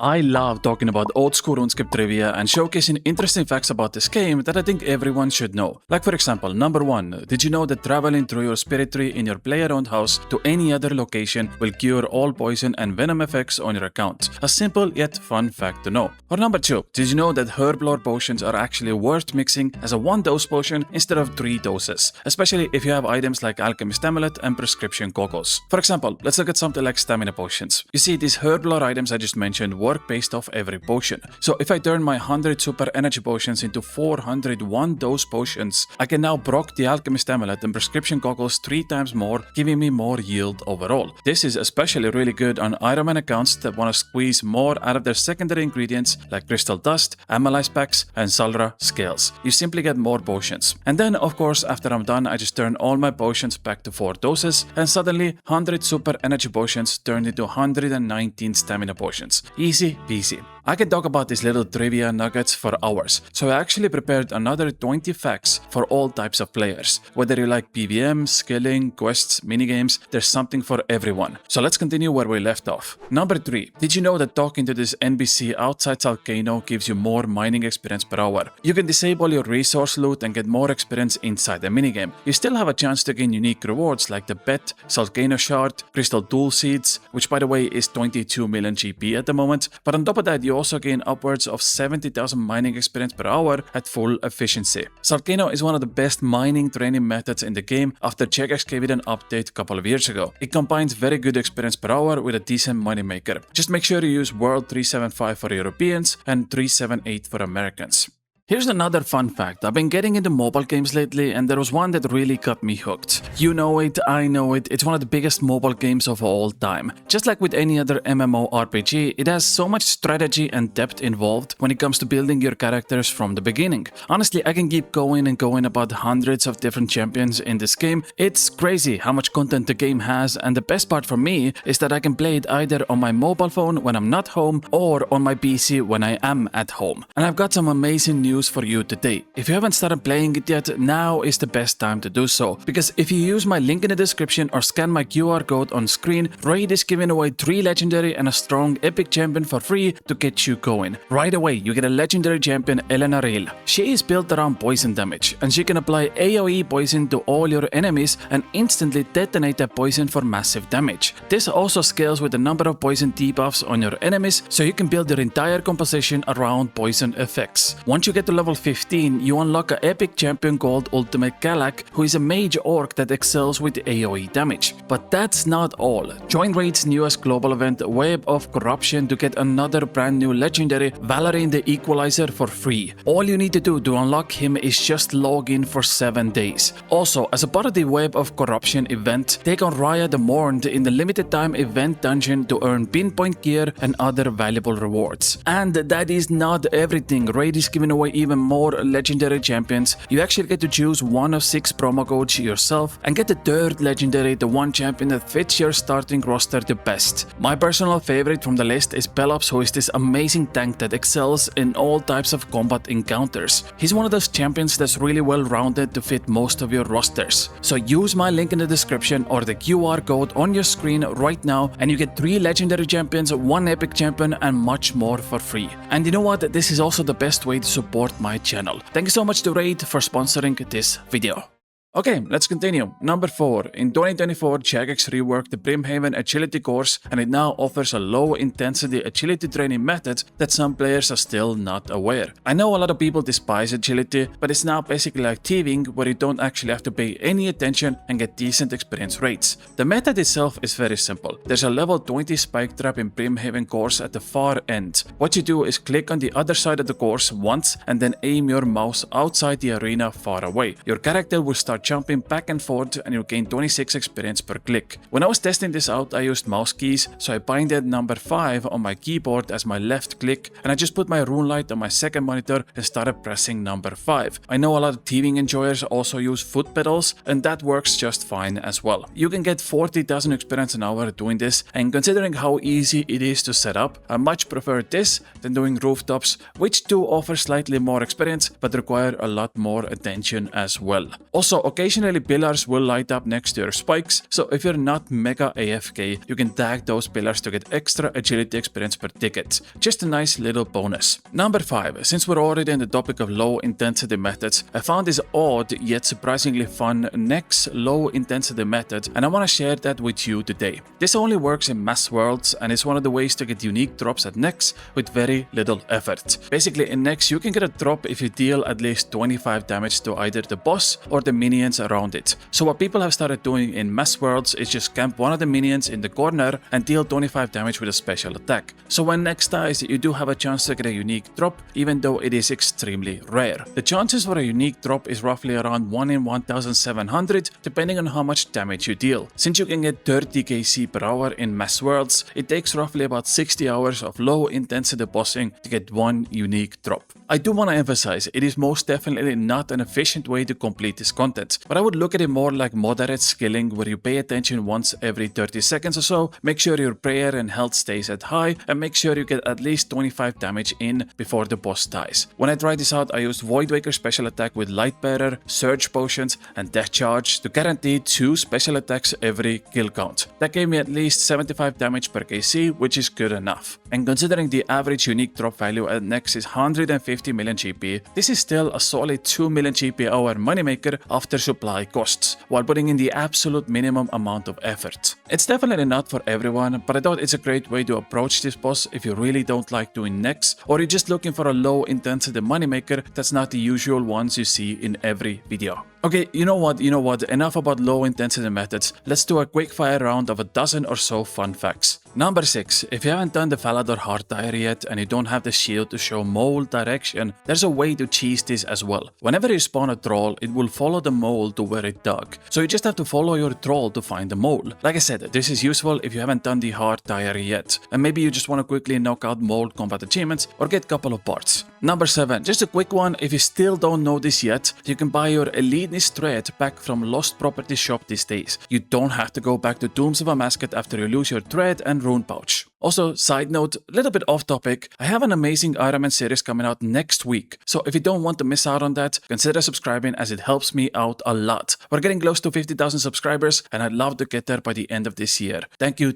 I love talking about old school RuneScape trivia and showcasing interesting facts about this game that I think everyone should know. Like for example, number 1, did you know that traveling through your spirit tree in your player-owned house to any other location will cure all poison and venom effects on your account? A simple yet fun fact to know. Or number 2, did you know that herb lore potions are actually worth mixing as a 1-dose potion instead of 3 doses? Especially if you have items like alchemist amulet and prescription goggles. For example, let's look at something like stamina potions. You see, these herb lore items I just mentioned work based off every potion. So if I turn my 100 super energy potions into 400 1-dose potions, I can now proc the alchemist amulet and prescription goggles 3 times more, giving me more yield overall. This is especially really good on Iron Man accounts that want to squeeze more out of their secondary ingredients like crystal dust, amylize packs, and Salra scales. You simply get more potions. And then of course after I'm done, I just turn all my potions back to 4 doses, and suddenly 100 super energy potions turned into 119 stamina potions. Easy peasy. I can talk about these little trivia nuggets for hours, so I actually prepared another 20 facts for all types of players. Whether you like PvM, skilling, quests, minigames, there's something for everyone. So let's continue where we left off. Number 3. Did you know that talking to this NPC outside Zalcano gives you more mining experience per hour? You can disable your resource loot and get more experience inside the minigame. You still have a chance to gain unique rewards like the Bet, Zalcano Shard, Crystal Tool Seeds, which by the way is 22 million GP at the moment, but on top of that you also gain upwards of 70,000 mining experience per hour at full efficiency. Zalcano is one of the best mining training methods in the game after Jagex gave it an update a couple of years ago. It combines very good experience per hour with a decent money maker. Just make sure you use World 375 for Europeans and 378 for Americans. Here's another fun fact. I've been getting into mobile games lately and there was one that really got me hooked. You know it, I know it, it's one of the biggest mobile games of all time. Just like with any other MMORPG, it has so much strategy and depth involved when it comes to building your characters from the beginning. Honestly, I can keep going and going about hundreds of different champions in this game. It's crazy how much content the game has, and the best part for me is that I can play it either on my mobile phone when I'm not home or on my PC when I am at home. And I've got some amazing news for you today. If you haven't started playing it yet, now is the best time to do so, because if you use my link in the description or scan my QR code on screen, Raid is giving away 3 legendary and a strong epic champion for free to get you going. Right away you get a legendary champion, Elenaril. She is built around poison damage and she can apply AoE poison to all your enemies and instantly detonate that poison for massive damage. This also scales with the number of poison debuffs on your enemies, so you can build your entire composition around poison effects. Once you get to level 15, you unlock an epic champion called Ultimate Galek, who is a mage orc that excels with AoE damage. But that's not all. Join Raid's newest global event, Web of Corruption, to get another brand new legendary, Vallaryn the Equalizer, for free. All you need to do to unlock him is just log in for 7 days. Also, as a part of the Web of Corruption event, take on Raya the Mourned in the limited time event dungeon to earn pinpoint gear and other valuable rewards. And that is not everything. Raid is giving away even more legendary champions. You actually get to choose one of 6 promo codes yourself and get the 3rd legendary, the one champion that fits your starting roster the best. My personal favorite from the list is Pelops, who is this amazing tank that excels in all types of combat encounters. He's one of those champions that's really well rounded to fit most of your rosters. So use my link in the description or the QR code on your screen right now and you get 3 legendary champions, 1 epic champion, and much more for free. And you know what? This is also the best way to support my channel. Thank you so much to Raid for sponsoring this video. Okay, let's continue. Number 4. In 2024, Jagex reworked the Brimhaven Agility course and it now offers a low-intensity agility training method that some players are still not aware. I know a lot of people despise agility, but it's now basically like thieving where you don't actually have to pay any attention and get decent experience rates. The method itself is very simple. There's a level 20 spike trap in Brimhaven course at the far end. What you do is click on the other side of the course once and then aim your mouse outside the arena far away. Your character will start jumping back and forth and you'll gain 26 experience per click. When I was testing this out, I used mouse keys, so I binded number 5 on my keyboard as my left click and I just put my rune light on my second monitor and started pressing number 5. I know a lot of thieving enjoyers also use foot pedals and that works just fine as well. You can get 40,000 experience an hour doing this, and considering how easy it is to set up, I much prefer this than doing rooftops, which do offer slightly more experience but require a lot more attention as well. Also, occasionally pillars will light up next to your spikes, so if you're not mega AFK, you can tag those pillars to get extra agility experience per ticket. Just a nice little bonus. Number 5. Since we're already in the topic of low intensity methods, I found this odd yet surprisingly fun next low intensity method, and I want to share that with you today. This only works in mass worlds and is one of the ways to get unique drops at next with very little effort. Basically in next you can get a drop if you deal at least 25 damage to either the boss or the minions around it. So what people have started doing in mass worlds is just camp one of the minions in the corner and deal 25 damage with a special attack. So when next dies, you do have a chance to get a unique drop, even though it is extremely rare. The chances for a unique drop is roughly around 1 in 1700, depending on how much damage you deal. Since you can get 30 KC per hour in mass worlds, it takes roughly about 60 hours of low intensity bossing to get one unique drop. I do want to emphasize, it is most definitely not an efficient way to complete this content, but I would look at it more like moderate skilling where you pay attention once every 30 seconds or so, make sure your prayer and health stays at high, and make sure you get at least 25 damage in before the boss dies. When I tried this out, I used Voidwaker special attack with Light Bearer, Surge Potions, and Death Charge to guarantee 2 special attacks every kill count. That gave me at least 75 damage per KC, which is good enough. And considering the average unique drop value at next is 150 million GP, this is still a solid 2 million GP hour moneymaker after supply costs, while putting in the absolute minimum amount of effort. It's definitely not for everyone, but I thought it's a great way to approach this boss if you really don't like doing next, or you're just looking for a low intensity moneymaker that's not the usual ones you see in every video. Okay, you know what, enough about low intensity methods, let's do a quick fire round of a dozen or so fun facts. Number 6, if you haven't done the Vallaryn Hard Tire yet and you don't have the shield to show mole direction, there's a way to cheese this as well. Whenever you spawn a troll, it will follow the mole to where it dug. So you just have to follow your troll to find the mole. Like I said, this is useful if you haven't done the Hard Tire yet, and maybe you just want to quickly knock out mole combat achievements or get a couple of parts. Number 7, just a quick one, if you still don't know this yet, you can buy your Elite's thread back from Lost Property shop these days. You don't have to go back to Tombs of a Mascot after you lose your thread and rune pouch. Also, side note, a little bit off topic, I have an amazing Iron Man series coming out next week, so if you don't want to miss out on that, consider subscribing as it helps me out a lot. We're getting close to 50,000 subscribers and I'd love to get there by the end of this year. Thank you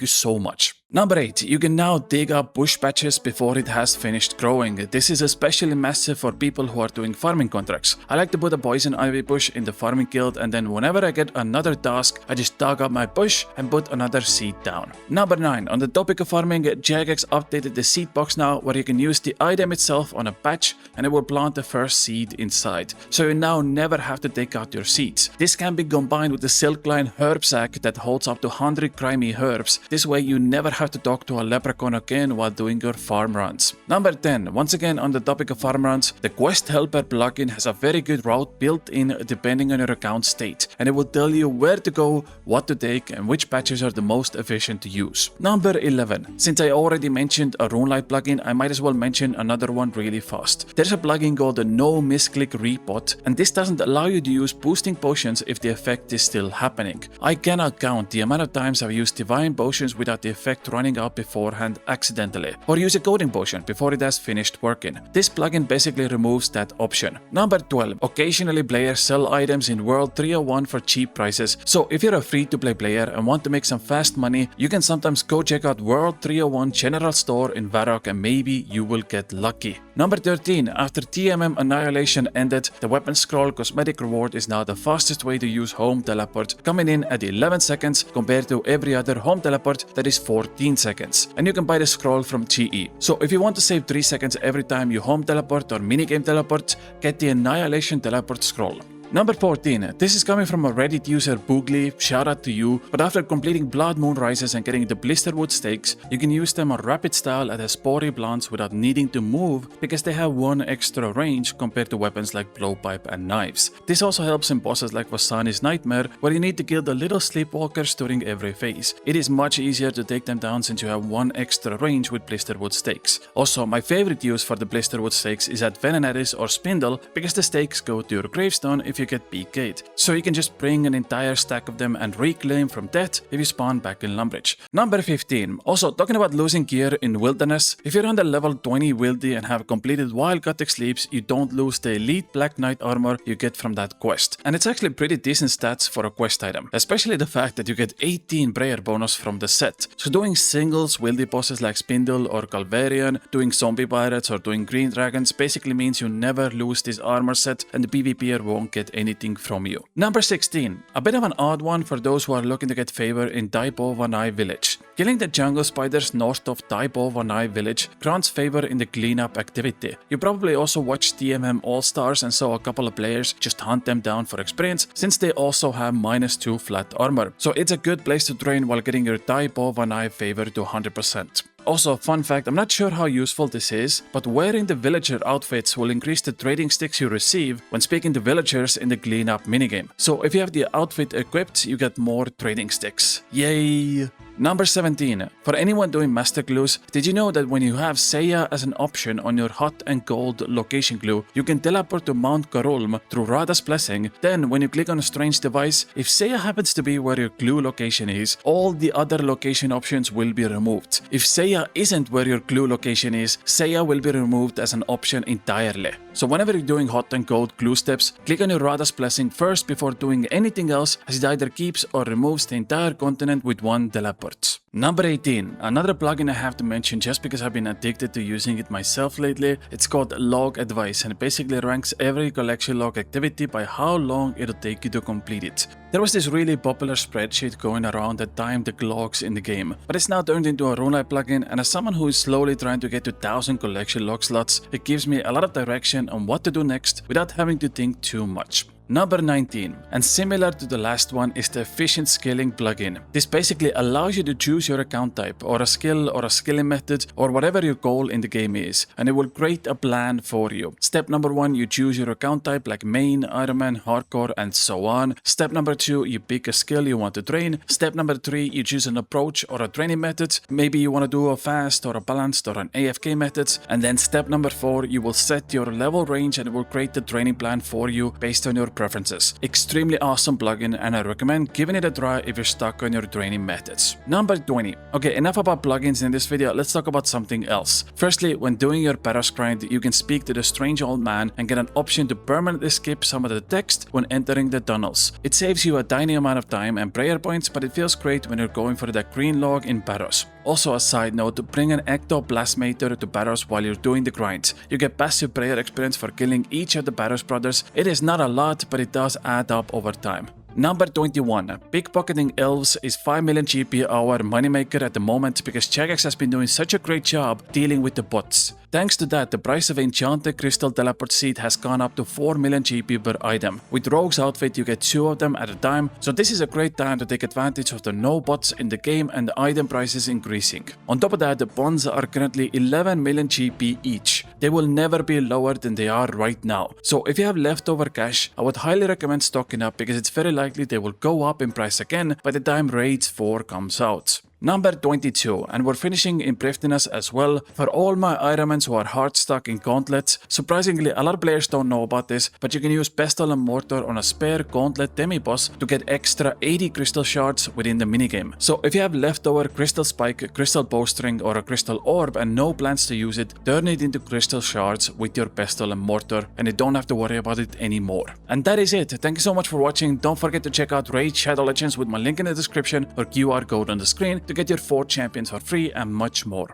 so much. Number 8, you can now dig up bush patches before it has finished growing. This is especially massive for people who are doing farming contracts. I like to put a poison ivy bush in the farming guild, and then whenever I get another task, I just dug up my bush and put another seed down. Number 9, on the topic of farming, Jagex updated the seed box now where you can use the item itself on a patch and it will plant the first seed inside. So you now never have to take out your seeds. This can be combined with the Silkline herb sack that holds up to 100 grimy herbs. This way you never have to talk to a leprechaun again while doing your farm runs. Number 10, once again on the topic of farm runs, the Quest Helper plugin has a very good route built in depending on your account state, and it will tell you where to go, what to take, and which patches are the most efficient to use. Number 11, since I already mentioned a Runelight plugin, I might as well mention another one really fast. There's a plugin called the No Misclick Repot, and this doesn't allow you to use boosting potions if the effect is still happening. I cannot count the amount of times I've used divine potions without the effect running out beforehand accidentally, or use a coding potion before it has finished working. This plugin basically removes that option. Number 12, occasionally players sell items in World 301 for cheap prices, so if you're a free-to-play player and want to make some fast money, you can sometimes go check out World 301 General Store in Varrock and maybe you will get lucky. Number 13, after TMM Annihilation ended, the weapon scroll cosmetic reward is now the fastest way to use home teleport, coming in at 11 seconds compared to every other home teleport that is 14 seconds. And you can buy the scroll from GE. So if you want to save 3 seconds every time you home teleport or minigame teleport, get the Annihilation teleport scroll. Number 14, this is coming from a Reddit user Boogly, shout out to you, but after completing Blood Moon Rises and getting the Blisterwood stakes, you can use them on rapid style at Spory Blunts without needing to move because they have 1 extra range compared to weapons like Blowpipe and knives. This also helps in bosses like Vasani's Nightmare, where you need to kill the little sleepwalkers during every phase. It is much easier to take them down since you have 1 extra range with Blisterwood stakes. Also, my favorite use for the Blisterwood stakes is at Venenaris or Spindle because the stakes go to your gravestone if you you get peak gate. So you can just bring an entire stack of them and reclaim from death if you spawn back in Lumbridge. Number 15. Also, talking about losing gear in Wilderness, if you're on the level 20 Wildy and have completed Wild Gothic Sleeps, you don't lose the elite Black Knight armor you get from that quest. And it's actually pretty decent stats for a quest item, especially the fact that you get 18 prayer bonus from the set. So doing singles Wildy bosses like Spindle or Calvarian, doing zombie pirates or doing green dragons basically means you never lose this armor set and the PvPer won't get anything from you. Number 16. A bit of an odd one for those who are looking to get favor in Daipo Vanai village. Killing the jungle spiders north of Daipo Vanai village grants favor in the cleanup activity. You probably also watched TMM All-Stars and saw a couple of players just hunt them down for experience since they also have -2 flat armor. So it's a good place to train while getting your Daipo Vanai favor to 100%. Also, fun fact, I'm not sure how useful this is, but wearing the villager outfits will increase the trading sticks you receive when speaking to villagers in the cleanup minigame. So if you have the outfit equipped, you get more trading sticks. Yay! Number 17. For anyone doing master clues, did you know that when you have Seiya as an option on your hot and cold location clue, you can teleport to Mount Karulm through Radha's blessing? Then when you click on a strange device, if Seiya happens to be where your clue location is, all the other location options will be removed. If Seiya isn't where your clue location is, Seiya will be removed as an option entirely. So whenever you're doing hot and cold clue steps, click on your Radha's blessing first before doing anything else, as it either keeps or removes the entire continent with one teleport. Number 18. Another plugin I have to mention just because I've been addicted to using it myself lately. It's called Log Advice and it basically ranks every collection log activity by how long it'll take you to complete it. There was this really popular spreadsheet going around that timed the logs in the game, but it's now turned into a RuneLite plugin, and as someone who is slowly trying to get to 1000 collection log slots, it gives me a lot of direction on what to do next without having to think too much. Number 19, and similar to the last one, is the Efficient Scaling plugin. This basically allows you to choose your account type or a skill or a skilling method or whatever your goal in the game is, and it will create a plan for you. Step number 1, you choose your account type like main, Ironman, hardcore, and so on. Step number 2, you pick a skill you want to train. Step number 3, you choose an approach or a training method. Maybe you want to do a fast or a balanced or an AFK method. And then step number 4, you will set your level range and it will create the training plan for you based on your preferences. Extremely awesome plugin, and I recommend giving it a try if you're stuck on your training methods. Number 20. Okay, enough about plugins in this video, let's talk about something else. Firstly, when doing your Barrows grind, you can speak to the strange old man and get an option to permanently skip some of the text when entering the tunnels. It saves you a tiny amount of time and prayer points, but it feels great when you're going for that green log in Barrows. Also, a side note, bring an ectoplasmator to Barrows while you're doing the grind. You get passive prayer experience for killing each of the Barrows brothers. It is not a lot, but it does add up over time. Number 21. Pickpocketing elves is 5 million GP hour moneymaker at the moment because Jagex has been doing such a great job dealing with the bots. Thanks to that, the price of Enchanted Crystal Teleport Seed has gone up to 4 million GP per item. With Rogue's outfit, you get 2 of them at a time, so this is a great time to take advantage of the no bots in the game and the item prices increasing. On top of that, the bonds are currently 11 million GP each. They will never be lower than they are right now. So if you have leftover cash, I would highly recommend stocking up because it's very likely they will go up in price again by the time Raids 4 comes out. Number 22, and we're finishing in Prifddinas as well. For all my Ironmans who are hard stuck in Gauntlet, surprisingly a lot of players don't know about this, but you can use Pestle and Mortar on a spare Gauntlet demi-boss to get extra 80 crystal shards within the minigame. So if you have leftover Crystal Spike, Crystal Bowstring or a Crystal Orb and no plans to use it, turn it into crystal shards with your Pestle and Mortar and you don't have to worry about it anymore. And that is it. Thank you so much for watching. Don't forget to check out Raid Shadow Legends with my link in the description or QR code on the screen to get your 4 champions for free and much more.